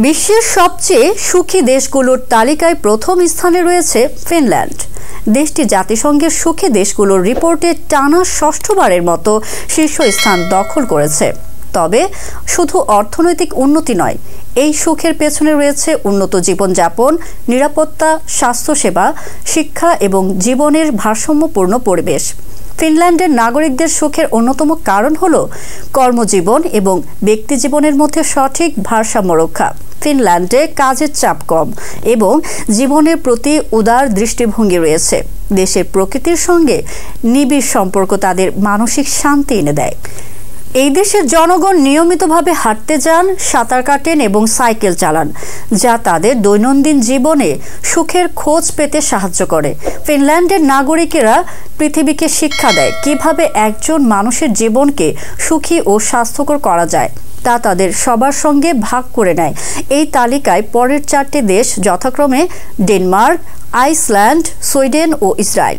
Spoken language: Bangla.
বিশ্বের সবচেয়ে সুখী দেশগুলোর তালিকায় প্রথম স্থানে রয়েছে ফিনল্যান্ড। দেশটি জাতিসংঘের সুখী দেশগুলোর রিপোর্টে টানা ষষ্ঠবারের মতো শীর্ষস্থান দখল করেছে। তবে শুধু অর্থনৈতিক উন্নতি নয়, এই সুখের পেছনে রয়েছে উন্নত জীবনযাপন, নিরাপত্তা, স্বাস্থ্যসেবা, শিক্ষা এবং জীবনের ভারসাম্যপূর্ণ পরিবেশ। ফিনল্যান্ডের নাগরিকদের সুখের অন্যতম কারণ হল কর্মজীবন এবং ব্যক্তিজীবনের মধ্যে সঠিক ভারসাম্য রক্ষা। ফিনল্যান্ডে কাজের চাপ কম এবং জীবনের প্রতি উদার দৃষ্টিভঙ্গি রয়েছে। দেশের প্রকৃতির সঙ্গে নিবিড় সম্পর্ক তাদের মানসিক শান্তি এনে দেয়। এই দেশের জনগণ নিয়মিতভাবে হাঁটতে যান, সাঁতার কাটেন এবং সাইকেল চালান, যা তাদের দৈনন্দিন জীবনে সুখের খোঁজ পেতে সাহায্য করে। ফিনল্যান্ডের নাগরিকেরা পৃথিবীকে শিক্ষা দেয় কিভাবে একজন মানুষের জীবনকে সুখী ও স্বাস্থ্যকর করা যায়, তা তাদের সবার সঙ্গে ভাগ করে নেয়। এই তালিকায় পরের 4টি দেশ যথাক্রমে ডেনমার্ক, আইসল্যান্ড, সুইডেন ও ইসরায়েল।